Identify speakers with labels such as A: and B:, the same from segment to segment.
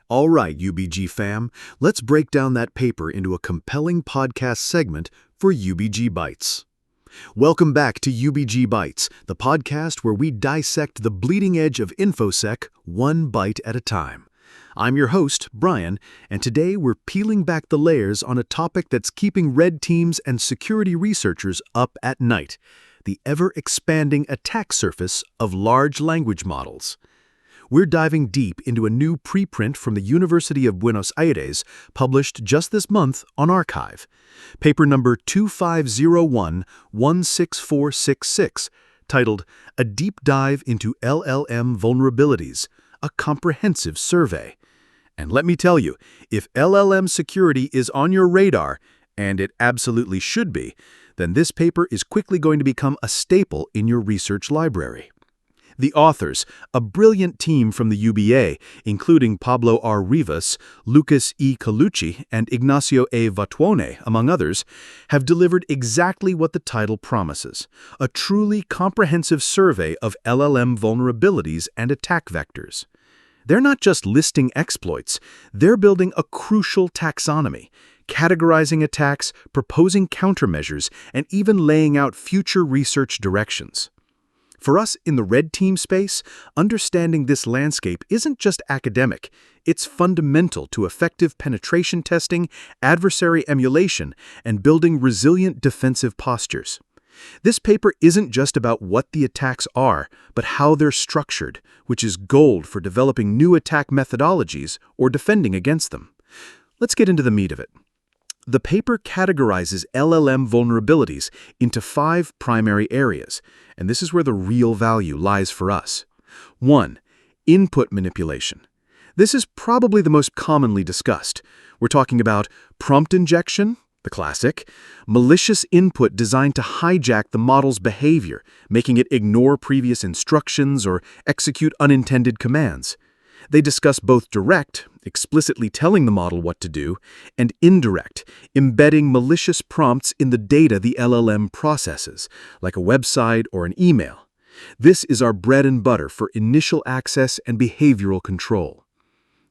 A: All right, UBG fam, let's break down that paper into a compelling podcast segment for UBG Bytes. Welcome back to UBG Bytes, the podcast where we dissect the bleeding edge of InfoSec one byte at a time. I'm your host, Brian, and today we're peeling back the layers on a topic that's keeping red teams and security researchers up at night: the ever-expanding attack surface of large language models. We're diving deep into a new preprint from the University of Buenos Aires, published just this month on Archive. Paper number 2501-16466, titled A Deep Dive into LLM Vulnerabilities, a Comprehensive Survey. And let me tell you, if LLM security is on your radar, and it absolutely should be, then this paper is quickly going to become a staple in your research library. The authors, a brilliant team from the UBA, including Pablo R. Rivas, Lucas E. Colucci, and Ignacio A. Vatuone, among others, have delivered exactly what the title promises: a truly comprehensive survey of LLM vulnerabilities and attack vectors. They're not just listing exploits, they're building a crucial taxonomy, categorizing attacks, proposing countermeasures, and even laying out future research directions. For us in the red team space, understanding this landscape isn't just academic, it's fundamental to effective penetration testing, adversary emulation, and building resilient defensive postures. This paper isn't just about what the attacks are, but how they're structured, which is gold for developing new attack methodologies or defending against them. Let's get into the meat of it. The paper categorizes LLM vulnerabilities into 5 primary areas, and this is where the real value lies for us. 1. Input manipulation. This is probably the most commonly discussed. We're talking about prompt injection, the classic, malicious input designed to hijack the model's behavior, making it ignore previous instructions or execute unintended commands. They discuss both direct, explicitly telling the model what to do, and indirect, embedding malicious prompts in the data the LLM processes, like a website or an email. This is our bread and butter for initial access and behavioral control.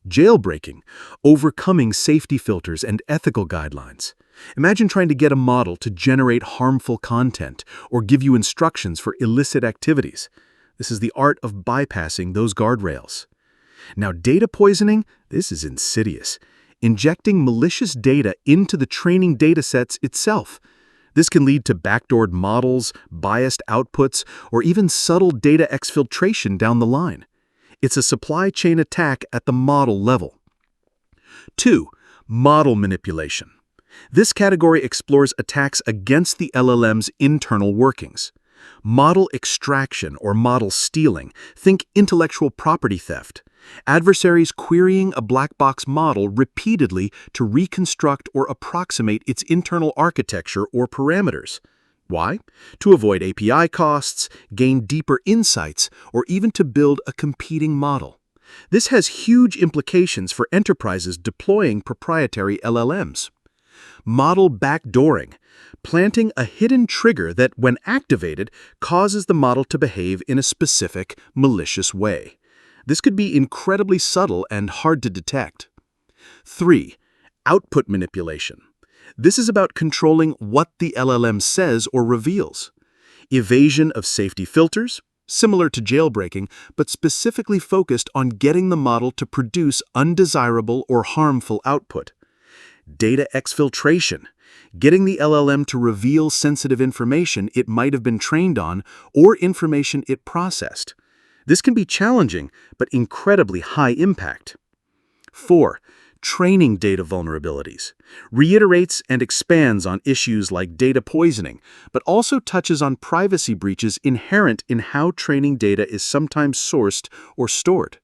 A: Jailbreaking, overcoming safety filters and ethical guidelines. Imagine trying to get a model to generate harmful content or give you instructions for illicit activities. This is the art of bypassing those guardrails. Now, data poisoning, this is insidious. Injecting malicious data into the training datasets itself. This can lead to backdoored models, biased outputs, or even subtle data exfiltration down the line. It's a supply chain attack at the model level. 2. Model manipulation. This category explores attacks against the LLM's internal workings. Model extraction or model stealing, think intellectual property theft. Adversaries querying a black box model repeatedly to reconstruct or approximate its internal architecture or parameters. Why? To avoid API costs, gain deeper insights, or even to build a competing model. This has huge implications for enterprises deploying proprietary LLMs. Model backdooring, planting a hidden trigger that, when activated, causes the model to behave in a specific, malicious way. This could be incredibly subtle and hard to detect. 3. Output manipulation. This is about controlling what the LLM says or reveals. Evasion of safety filters, similar to jailbreaking, but specifically focused on getting the model to produce undesirable or harmful output. Data exfiltration, getting the LLM to reveal sensitive information it might have been trained on or information it processed. This can be challenging, but incredibly high impact. 4. Training data vulnerabilities. Reiterates and expands on issues like data poisoning, but also touches on privacy breaches inherent in how training data is sometimes sourced or stored.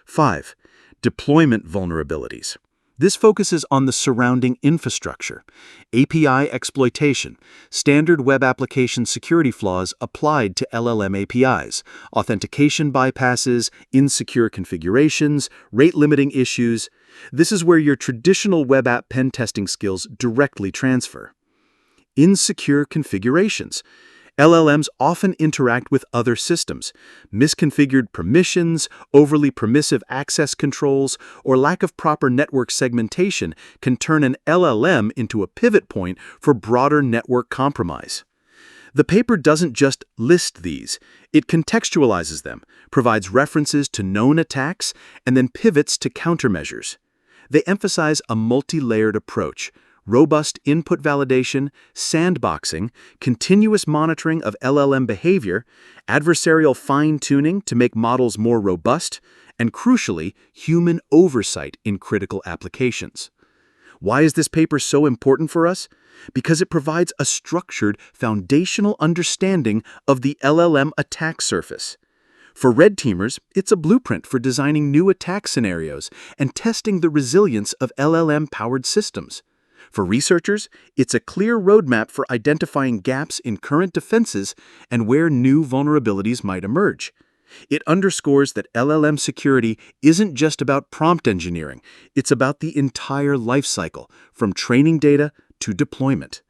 A: 5. Deployment vulnerabilities. This focuses on the surrounding infrastructure, API exploitation, standard web application security flaws applied to LLM APIs, authentication bypasses, insecure configurations, rate-limiting issues. This is where your traditional web app pen testing skills directly transfer. Insecure configurations. LLMs often interact with other systems. Misconfigured permissions, overly permissive access controls, or lack of proper network segmentation can turn an LLM into a pivot point for broader network compromise. The paper doesn't just list these, it contextualizes them, provides references to known attacks, and then pivots to countermeasures. They emphasize a multi-layered approach: robust input validation, sandboxing, continuous monitoring of LLM behavior, adversarial fine-tuning to make models more robust, and crucially, human oversight in critical applications. Why is this paper so important for us? Because it provides a structured, foundational understanding of the LLM attack surface. For red teamers, it's a blueprint for designing new attack scenarios and testing the resilience of LLM-powered systems. For researchers, it's a clear roadmap for identifying gaps in current defenses and where new vulnerabilities might emerge. It underscores that LLM security isn't just about prompt engineering, it's about the entire lifecycle, from training data to deployment.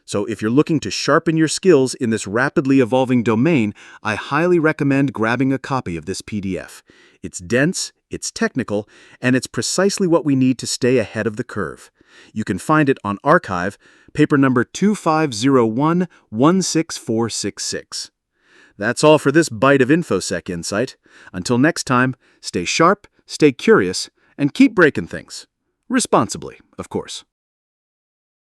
A: So if you're looking to sharpen your skills in this rapidly evolving domain, I highly recommend grabbing a copy of this PDF. It's dense, it's technical, and it's precisely what we need to stay ahead of the curve. You can find it on Archive, paper number 250116466. That's all for this Byte of InfoSec Insight. Until next time, stay sharp, stay curious, and keep breaking things. Responsibly, of course.